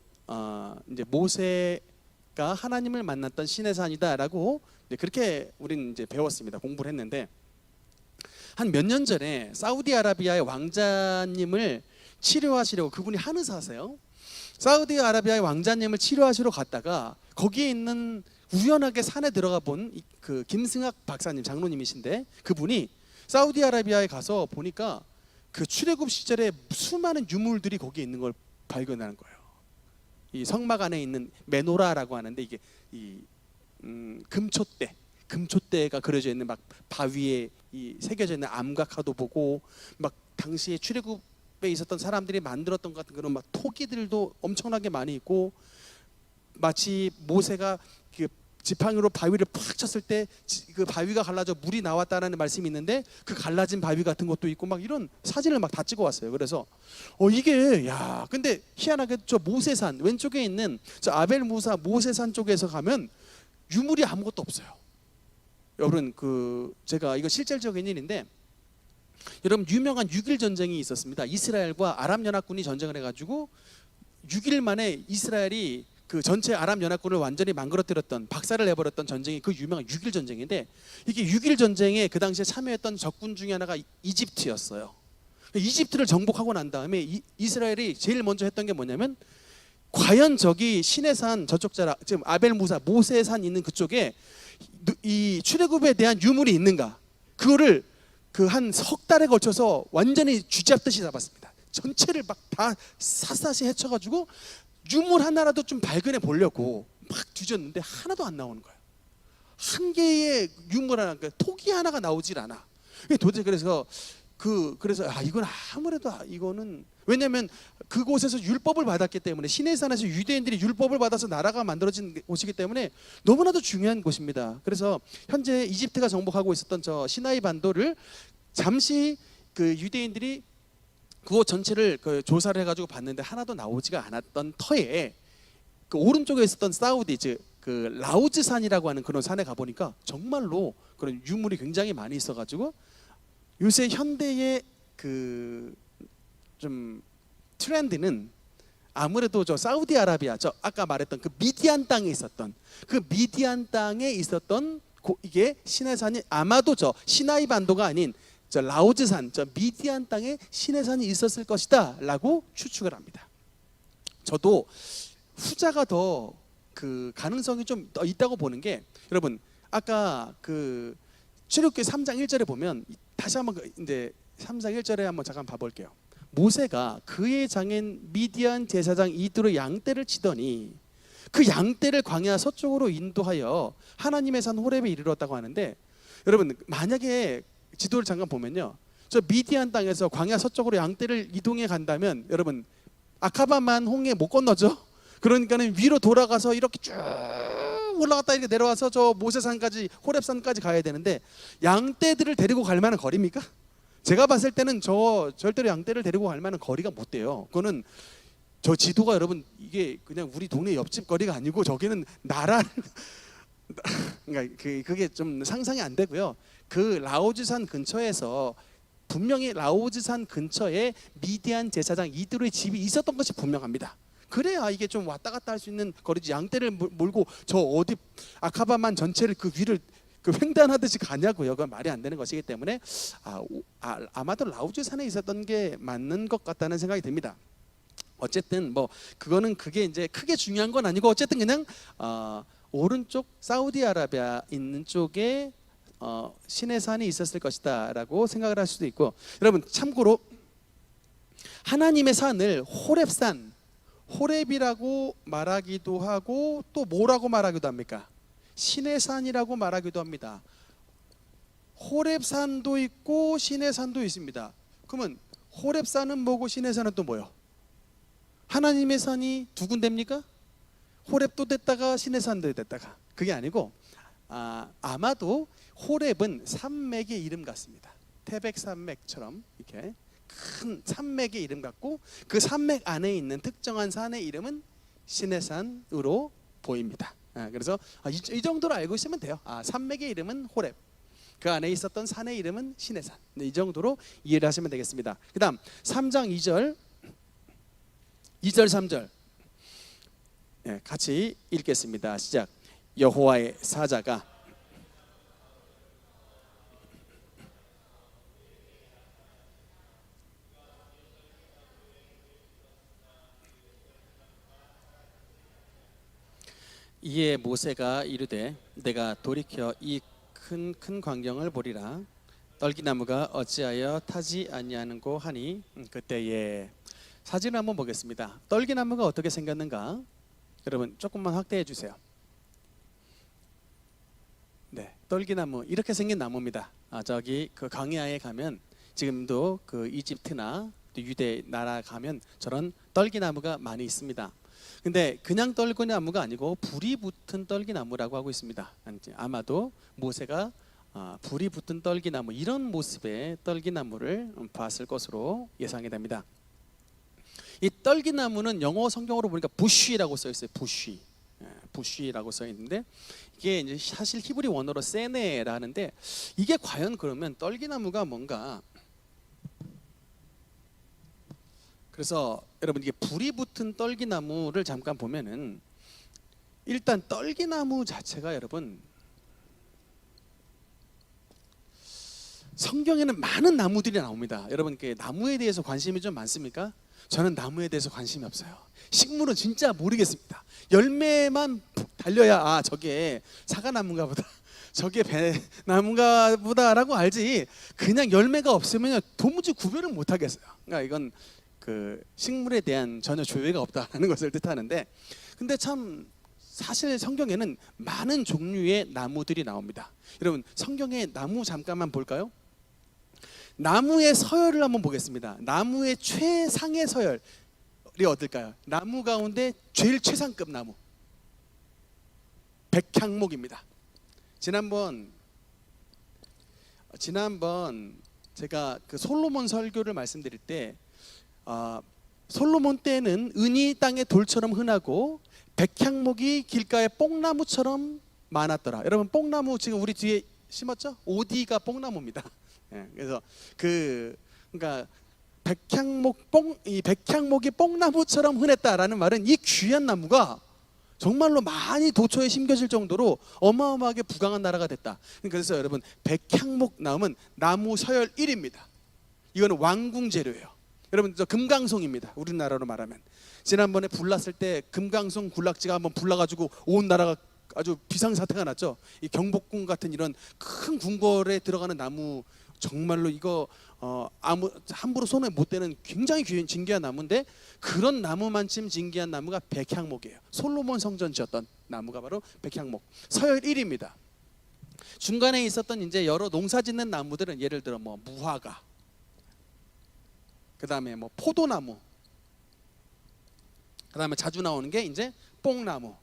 이제 모세가 하나님을 만났던 신의 산이다라고 이제 그렇게 우리는 이제 배웠습니다. 공부를 했는데 한 몇 년 전에 사우디아라비아의 왕자님을 치료하시려고, 그분이 한의사세요. 사우디아라비아의 왕자님을 치료하시러 갔다가 거기에 있는 우연하게 산에 들어가 본 그 김승학 박사님, 장로님이신데 그분이 사우디아라비아에 가서 보니까 그 출애굽 시절에 수많은 유물들이 거기에 있는 걸 발견하는 거예요. 이 성막 안에 있는 메노라라고 하는데 이게 이 금초대가 그려져 있는 막 바위에 이 새겨져 있는 암각화도 보고, 막 당시에 출애굽에 있었던 사람들이 만들었던 것 같은 그런 막 토기들도 엄청나게 많이 있고, 마치 모세가 그 지팡이로 바위를 팍 쳤을 때 그 바위가 갈라져 물이 나왔다라는 말씀이 있는데 그 갈라진 바위 같은 것도 있고 막 이런 사진을 막 다 찍어 왔어요. 그래서 이게 근데 희한하게 저 모세산 왼쪽에 있는 저 아벨 무사 모세산 쪽에서 가면 유물이 아무것도 없어요. 여러분 제가 이거 실질적인 일인데, 여러분 유명한 6.1 전쟁이 있었습니다. 이스라엘과 아랍 연합군이 전쟁을 해가지고 6일 만에 이스라엘이 그 전체 아랍 연합군을 완전히 망가뜨렸던, 박살을 내버렸던 전쟁이 그 유명한 6.1 전쟁인데, 이게 6.1 전쟁에 그 당시에 참여했던 적군 중에 하나가 이집트였어요. 이집트를 정복하고 난 다음에 이스라엘이 제일 먼저 했던 게 뭐냐면 과연 저기 시내산 저쪽 자락 지금 아벨 무사 모세산 있는 그쪽에 이 출애굽에 대한 유물이 있는가? 그거를 그 한 석 달에 걸쳐서 완전히 쥐잡듯이 잡았습니다. 전체를 막 다 샅샅이 헤쳐가지고 유물 하나라도 좀 발견해 보려고 막 뒤졌는데 하나도 안 나오는 거예요. 한 개의 유물 하나, 그러니까 토기 하나가 나오질 않아. 도대체 그래서 이건 아무래도 이거는 왜냐하면 그곳에서 율법을 받았기 때문에 시내산에서 유대인들이 율법을 받아서 나라가 만들어진 곳이기 때문에 너무나도 중요한 곳입니다. 그래서 현재 이집트가 정복하고 있었던 저 시나이 반도를 잠시 그 유대인들이 그곳 전체를 그 조사를 해가지고 봤는데 하나도 나오지가 않았던 터에 그 오른쪽에 있었던 사우디 그 라우즈산이라고 하는 그런 산에 가보니까 정말로 그런 유물이 굉장히 많이 있어가지고 요새 현대의 그 좀 트렌드는 아무래도 저 사우디아라비아 저 아까 말했던 그 미디안 땅에 있었던 그 미디안 땅에 있었던 이게 시내산이 아마도 저 시나이 반도가 아닌 저 라우즈산 저 미디안 땅에 시내산이 있었을 것이다라고 추측을 합니다. 저도 후자가 더 그 가능성이 좀 더 있다고 보는 게 여러분 아까 그 출애굽기 3장 1절에 보면 다시 한번 이제 3장 1절에 한번 잠깐 봐볼게요. 모세가 그의 장인 미디안 제사장 이드로 양떼를 치더니 그 양떼를 광야 서쪽으로 인도하여 하나님의 산 호렙에 이르렀다고 하는데 여러분 만약에 지도를 잠깐 보면요 저 미디안 땅에서 광야 서쪽으로 양떼를 이동해 간다면 여러분 아카바만 홍해 못 건너죠. 그러니까는 위로 돌아가서 이렇게 쭉 올라갔다 이렇게 내려와서 저 모세산까지 호렙산까지 가야 되는데 양떼들을 데리고 갈 만한 거리입니까? 제가 봤을 때는 저 절대로 양떼를 데리고 갈 만한 거리가 못 돼요. 그거는 저 지도가 여러분 이게 그냥 우리 동네 옆집 거리가 아니고 저기는 나라 그러니까 그게 좀 상상이 안 되고요. 그 라오즈산 근처에서 분명히 라오즈산 근처에 미디안 제사장 이드로의 집이 있었던 것이 분명합니다. 그래야 이게 좀 왔다 갔다 할 수 있는 거리지 양떼를 몰고 저 어디 아카바만 전체를 그 위를 그 횡단하듯이 가냐고요. 그건 말이 안 되는 것이기 때문에 아마도 라우즈 산에 있었던 게 맞는 것 같다는 생각이 듭니다. 어쨌든 뭐 그게 이제 크게 중요한 건 아니고 어쨌든 그냥 오른쪽 사우디아라비아 있는 쪽에 시내산이 있었을 것이다라고 생각을 할 수도 있고 여러분 참고로 하나님의 산을 호렙산 호렙이라고 말하기도 하고 또 뭐라고 말하기도 합니까? 시내산이라고 말하기도 합니다. 호렙산도 있고 시내산도 있습니다. 그러면 호렙산은 뭐고 시내산은 또 뭐요? 하나님의 산이 두 군데입니까? 호렙도 됐다가 시내산도 됐다가 그게 아니고 아마도 호렙은 산맥의 이름 같습니다. 태백산맥처럼 이렇게 큰 산맥의 이름 같고 그 산맥 안에 있는 특정한 산의 이름은 시내산으로 보입니다. 그래서 이 정도로 알고 있으면 돼요. 산맥의 이름은 호렙, 그 안에 있었던 산의 이름은 시내산. 이 정도로 이해를 하시면 되겠습니다. 그 다음 3장 2절 3절 같이 읽겠습니다. 시작. 여호와의 사자가 이에 모세가 이르되 내가 돌이켜 이 큰 광경을 보리라. 떨기나무가 어찌하여 타지 아니하는고 하니 그때에 사진을 한번 보겠습니다. 떨기나무가 어떻게 생겼는가? 여러분 조금만 확대해 주세요. 네, 떨기나무 이렇게 생긴 나무입니다. 저기 그 광야에 가면 지금도 그 이집트나 유대 나라 가면 저런 떨기나무가 많이 있습니다. 근데 그냥 떨기나무가 아니고 불이 붙은 떨기나무라고 하고 있습니다. 아마도 모세가 불이 붙은 떨기나무 이런 모습의 떨기나무를 봤을 것으로 예상이 됩니다. 이 떨기나무는 영어 성경으로 보니까 부쉬라고 써 있어요. 부쉬라고 써 있는데 이게 이제 사실 히브리 원어로 세네라는데 이게 과연 그러면 떨기나무가 뭔가 그래서 여러분 이게 불이 붙은 떨기나무를 잠깐 보면은 일단 떨기나무 자체가 여러분 성경에는 많은 나무들이 나옵니다. 여러분 나무에 대해서 관심이 좀 많습니까? 저는 나무에 대해서 관심이 없어요. 식물은 진짜 모르겠습니다. 열매만 달려야 저게 사과나무인가 보다, 저게 배나무인가 보다라고 알지, 그냥 열매가 없으면 도무지 구별을 못 하겠어요. 그러니까 이건 그 식물에 대한 전혀 조예가 없다는 것을 뜻하는데, 근데 참 사실 성경에는 많은 종류의 나무들이 나옵니다. 여러분, 성경의 나무 잠깐만 볼까요? 나무의 서열을 한번 보겠습니다. 나무의 최상의 서열이 어딜까요? 나무 가운데 제일 최상급 나무, 백향목입니다. 지난번 제가 그 솔로몬 설교를 말씀드릴 때, 솔로몬 때는 은이 땅의 돌처럼 흔하고 백향목이 길가의 뽕나무처럼 많았더라. 여러분, 뽕나무 지금 우리 뒤에 심었죠? 오디가 뽕나무입니다. 그래서 그러니까 이 백향목이 뽕나무처럼 흔했다라는 말은 이 귀한 나무가 정말로 많이 도처에 심겨질 정도로 어마어마하게 부강한 나라가 됐다. 그래서 여러분, 백향목 나무는 나무 서열 1위입니다. 이거는 왕궁 재료예요. 여러분, 저 금강송입니다. 우리나라로 말하면. 지난번에 불났을 때 금강송 군락지가 한번 불나가지고 온 나라가 아주 비상사태가 났죠. 이 경복궁 같은 이런 큰 궁궐에 들어가는 나무, 정말로 이거 함부로 손에 못 대는 굉장히 진귀한 나무인데, 그런 나무만큼 진귀한 나무가 백향목이에요. 솔로몬 성전 지었던 나무가 바로 백향목, 서열 1위입니다. 중간에 있었던 이제 여러 농사짓는 나무들은 예를 들어 뭐 무화과, 그 다음에 뭐 포도나무, 그 다음에 자주 나오는 게 이제 뽕나무.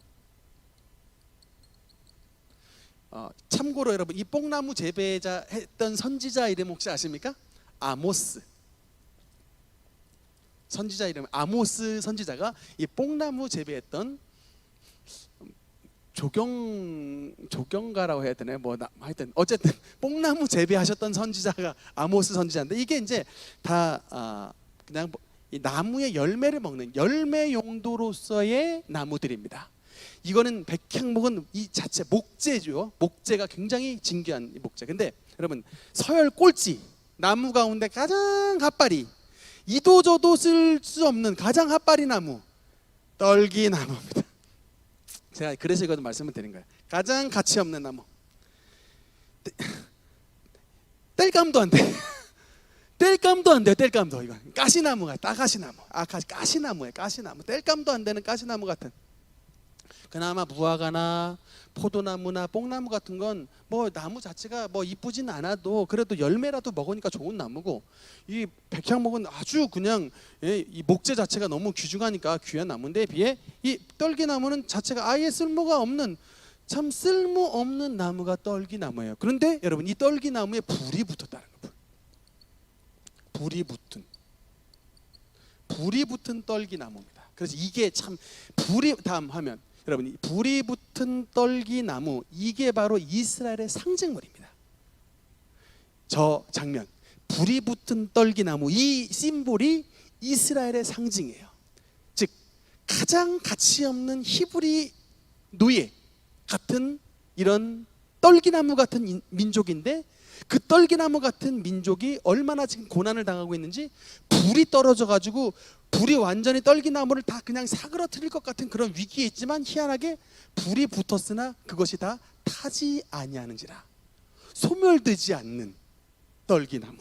참고로 여러분, 이 뽕나무 재배자 했던 선지자 이름 혹시 아십니까? 아모스. 선지자 이름 아모스 선지자가 이 뽕나무 재배했던 조경가라고 해야 되나요? 하여튼 어쨌든 뽕나무 재배하셨던 선지자가 아모스 선지자인데, 이게 이제 다 그냥 이 나무의 열매를 먹는 열매 용도로서의 나무들입니다. 이거는 백향목은 이 자체 목재죠. 목재가 굉장히 진귀한 이 목재. 근데 여러분, 서열 꼴찌, 나무 가운데 가장 핫바리, 이도저도 쓸 수 없는 가장 핫바리 나무, 떨기나무입니다. 제가 그래서 이거 말씀을 드린 거예요. 가장 가치 없는 나무. 뗄감도 안 돼. 뗄감도 안 돼요. 뗄감도. 이건 가시나무가 따가시나무. 가시나무예요. 가시나무. 뗄감도 안 되는 가시나무 같은. 그나마 무화과나 포도나무나 뽕나무 같은 건 뭐 나무 자체가 뭐 이쁘진 않아도 그래도 열매라도 먹으니까 좋은 나무고, 이 백향목은 아주 그냥 이 목재 자체가 너무 귀중하니까 귀한 나무인데, 비해 이 떨기나무는 자체가 아예 쓸모가 없는, 참 쓸모없는 나무가 떨기나무예요. 그런데 여러분, 이 떨기나무에 불이 붙었다는 거예요. 불이 붙은 떨기나무입니다. 그래서 이게 참 불이 다음 하면, 여러분, 이 불이 붙은 떨기나무, 이게 바로 이스라엘의 상징물입니다. 저 장면, 불이 붙은 떨기나무, 이 심볼이 이스라엘의 상징이에요. 즉 가장 가치 없는 히브리 노예 같은 이런 떨기나무 같은 민족인데, 그 떨기나무 같은 민족이 얼마나 지금 고난을 당하고 있는지, 불이 떨어져 가지고 불이 완전히 떨기나무를 다 그냥 사그러뜨릴 것 같은 그런 위기에 있지만, 희한하게 불이 붙었으나 그것이 다 타지 아니하는지라. 소멸되지 않는 떨기나무,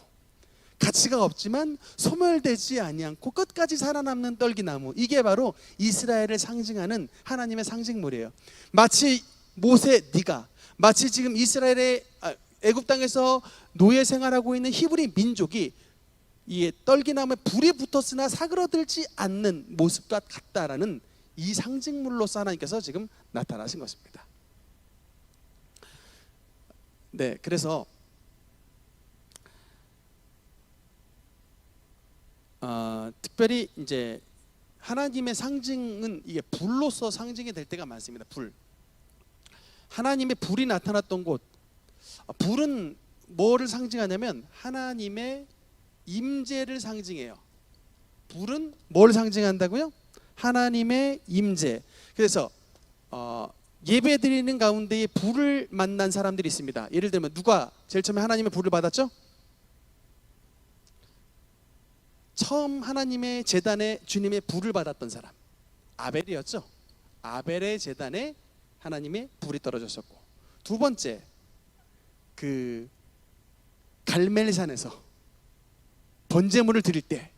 가치가 없지만 소멸되지 아니하고 끝까지 살아남는 떨기나무, 이게 바로 이스라엘을 상징하는 하나님의 상징물이에요. 마치 네가 마치 지금 이스라엘의 애굽 땅에서 노예 생활하고 있는 히브리 민족이 이 떨기나무에 불이 붙었으나 사그러들지 않는 모습과 같다라는 이 상징물로서 하나님께서 지금 나타나신 것입니다. 네, 그래서 특별히 이제 하나님의 상징은 이게 불로서 상징이 될 때가 많습니다. 불. 하나님의 불이 나타났던 곳. 불은 뭐를 상징하냐면 하나님의 임재를 상징해요. 불은 뭘 상징한다고요? 하나님의 임재. 그래서 예배 드리는 가운데에 불을 만난 사람들이 있습니다. 예를 들면 누가 제일 처음에 하나님의 불을 받았죠? 처음 하나님의 제단에 주님의 불을 받았던 사람 아벨이었죠. 아벨의 제단에 하나님의 불이 떨어졌었고, 두 번째 그 갈멜산에서 번제물을 드릴 때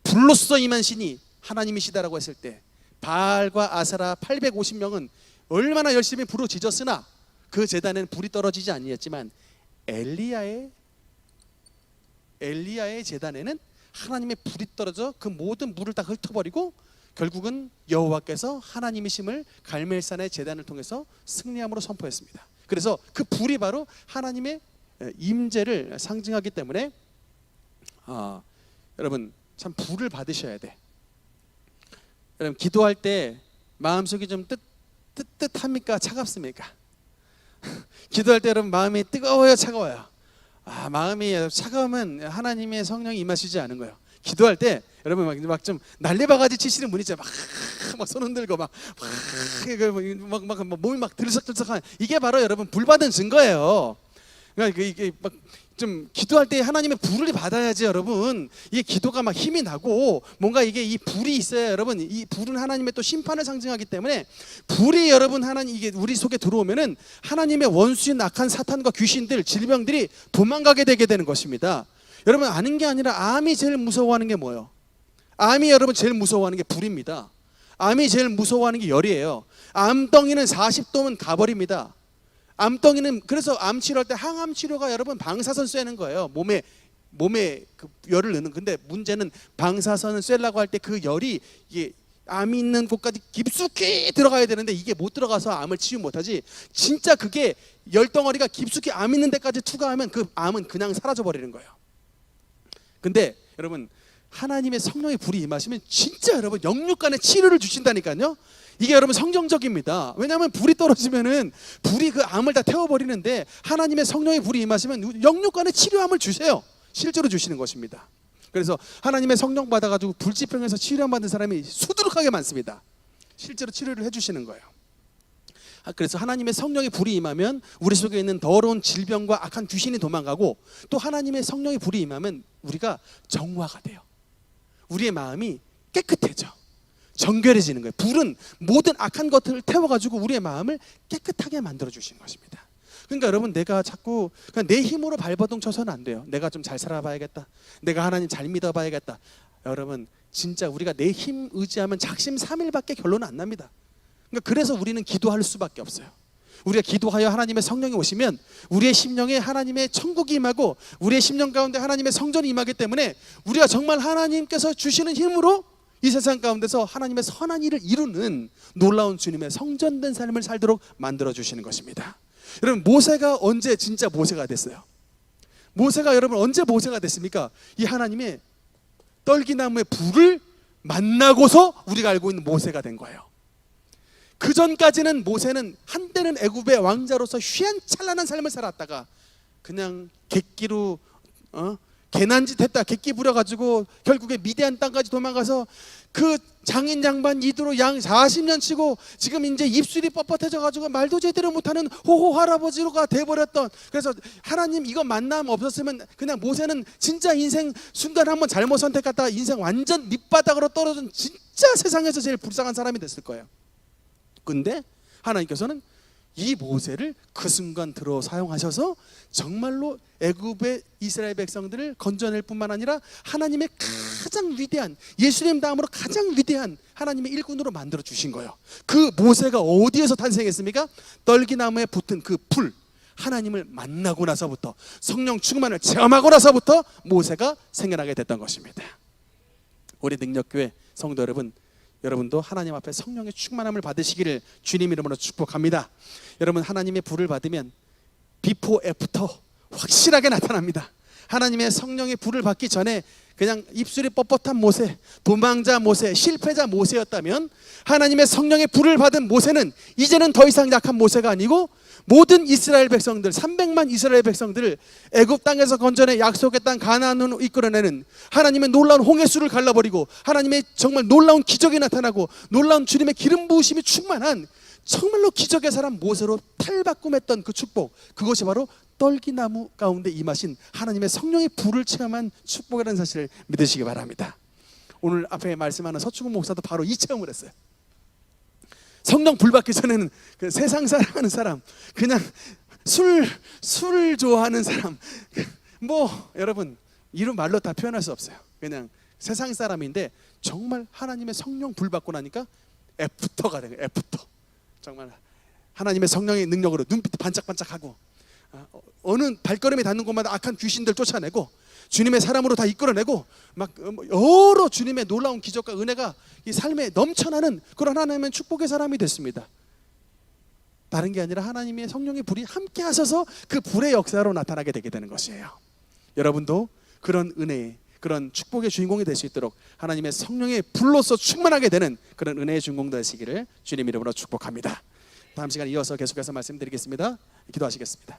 불로써 임한 신이 하나님이시다라고 했을 때 바알과 아세라 850명은 얼마나 열심히 부르짖었으나 그 제단에는 불이 떨어지지 아니했지만 엘리야의 제단에는 하나님의 불이 떨어져 그 모든 물을 다 훑어버리고 결국은 여호와께서 하나님이심을 갈멜산의 제단을 통해서 승리함으로 선포했습니다. 그래서 그 불이 바로 하나님의 임재를 상징하기 때문에 여러분 참 불을 받으셔야 돼. 여러분 기도할 때 마음속이 좀 뜨뜻합니까? 차갑습니까? 기도할 때 여러분 마음이 뜨거워요? 차가워요? 마음이 차가우면 하나님의 성령이 임하시지 않은 거예요. 기도할 때 여러분 막 좀 난리바가지 치시는 분 있죠. 막 손 흔들고 막 몸이 막 들썩들썩한, 이게 바로 여러분 불 받은 증거예요. 그러니까 이게 막 좀 기도할 때 하나님의 불을 받아야지 여러분 이게 기도가 막 힘이 나고 뭔가 이게 이 불이 있어야 여러분, 이 불은 하나님의 또 심판을 상징하기 때문에 불이 여러분 하나님 이게 우리 속에 들어오면은 하나님의 원수인 악한 사탄과 귀신들 질병들이 도망가게 되게 되는 것입니다. 여러분 아는 게 아니라 암이 제일 무서워하는 게 뭐예요? 암이 여러분 제일 무서워하는 게 불입니다. 암이 제일 무서워하는 게 열이에요. 암덩이는 40도면 가버립니다. 암덩이는 그래서 암 치료할 때 항암 치료가 여러분 방사선 쐬는 거예요. 몸에 그 열을 넣는. 근데 문제는 방사선을 쐬려고 할 때 그 열이 이게 암이 있는 곳까지 깊숙이 들어가야 되는데 이게 못 들어가서 암을 치유 못하지. 진짜 그게 열덩어리가 깊숙이 암 있는 데까지 투과하면 그 암은 그냥 사라져 버리는 거예요. 근데 여러분 하나님의 성령의 불이 임하시면 진짜 여러분 영육간의 치료를 주신다니까요. 이게 여러분 성경적입니다. 왜냐하면 불이 떨어지면은 불이 그 암을 다 태워버리는데 하나님의 성령의 불이 임하시면 영육간의 치료함을 주세요. 실제로 주시는 것입니다. 그래서 하나님의 성령 받아가지고 불치병에서 치료받은 사람이 수두룩하게 많습니다. 실제로 치료를 해주시는 거예요. 그래서 하나님의 성령의 불이 임하면 우리 속에 있는 더러운 질병과 악한 귀신이 도망가고, 또 하나님의 성령의 불이 임하면 우리가 정화가 돼요. 우리의 마음이 깨끗해져, 정결해지는 거예요. 불은 모든 악한 것들을 태워가지고 우리의 마음을 깨끗하게 만들어 주시는 것입니다. 그러니까 여러분 내가 자꾸 그냥 내 힘으로 발버둥 쳐서는 안 돼요. 내가 좀 잘 살아봐야겠다, 내가 하나님 잘 믿어봐야겠다. 여러분 진짜 우리가 내 힘 의지하면 작심삼일밖에 결론은 안 납니다. 그러니까 그래서 우리는 기도할 수밖에 없어요. 우리가 기도하여 하나님의 성령이 오시면 우리의 심령에 하나님의 천국이 임하고 우리의 심령 가운데 하나님의 성전이 임하기 때문에 우리가 정말 하나님께서 주시는 힘으로 이 세상 가운데서 하나님의 선한 일을 이루는 놀라운 주님의 성전된 삶을 살도록 만들어 주시는 것입니다. 여러분 모세가 언제 진짜 모세가 됐어요? 모세가 여러분 언제 모세가 됐습니까? 이 하나님의 떨기나무의 불을 만나고서 우리가 알고 있는 모세가 된 거예요. 그 전까지는 모세는 한때는 애굽의 왕자로서 휘황찬란한 삶을 살았다가 그냥 객기로 개난짓 했다, 객기 부려가지고 결국에 미디안 땅까지 도망가서 그 장인 장반 이두로 양 40년 치고 지금 이제 입술이 뻣뻣해져가지고 말도 제대로 못하는 호호 할아버지가 돼버렸던. 그래서 하나님 이거 만남 없었으면 그냥 모세는 진짜 인생 순간 한번 잘못 선택했다가 인생 완전 밑바닥으로 떨어진 진짜 세상에서 제일 불쌍한 사람이 됐을 거예요. 근데 하나님께서는 이 모세를 그 순간 들어 사용하셔서 정말로 애굽의 이스라엘 백성들을 건져낼 뿐만 아니라 하나님의 가장 위대한, 예수님 다음으로 가장 위대한 하나님의 일꾼으로 만들어 주신 거예요. 그 모세가 어디에서 탄생했습니까? 떨기나무에 붙은 그 불, 하나님을 만나고 나서부터, 성령 충만을 체험하고 나서부터 모세가 생겨나게 됐던 것입니다. 우리 능력교회 성도 여러분, 여러분도 하나님 앞에 성령의 충만함을 받으시기를 주님 이름으로 축복합니다. 여러분 하나님의 불을 받으면 비포 애프터 확실하게 나타납니다. 하나님의 성령의 불을 받기 전에 그냥 입술이 뻣뻣한 모세, 도망자 모세, 실패자 모세였다면 하나님의 성령의 불을 받은 모세는 이제는 더 이상 약한 모세가 아니고 모든 이스라엘 백성들, 300만 이스라엘 백성들을 애굽 땅에서 건져내 약속의 땅 가나안으로 이끌어내는 하나님의 놀라운 홍해수를 갈라버리고 하나님의 정말 놀라운 기적이 나타나고 놀라운 주님의 기름 부으심이 충만한 정말로 기적의 사람 모세로 탈바꿈했던 그 축복, 그것이 바로 떨기나무 가운데 임하신 하나님의 성령의 불을 체험한 축복이라는 사실을 믿으시기 바랍니다. 오늘 앞에 말씀하는 서충훈 목사도 바로 이 체험을 했어요. 성령 불 받기 전에는 그 세상 사랑하는 사람, 그냥 술 좋아하는 사람, 뭐 여러분 이런 말로 다 표현할 수 없어요. 그냥 세상 사람인데 정말 하나님의 성령 불 받고 나니까 애프터가 되는 거예요. 애프터. 정말 하나님의 성령의 능력으로 눈빛이 반짝반짝하고 어느 발걸음이 닿는 곳마다 악한 귀신들 쫓아내고 주님의 사람으로 다 이끌어내고 막 여러 주님의 놀라운 기적과 은혜가 이 삶에 넘쳐나는 그런 하나님의 축복의 사람이 됐습니다. 다른 게 아니라 하나님의 성령의 불이 함께 하셔서 그 불의 역사로 나타나게 되게 되는 것이에요. 여러분도 그런 은혜, 그런 축복의 주인공이 될 수 있도록 하나님의 성령의 불로서 충만하게 되는 그런 은혜의 주인공 되시기를 주님 이름으로 축복합니다. 다음 시간 이어서 계속해서 말씀드리겠습니다. 기도하시겠습니다.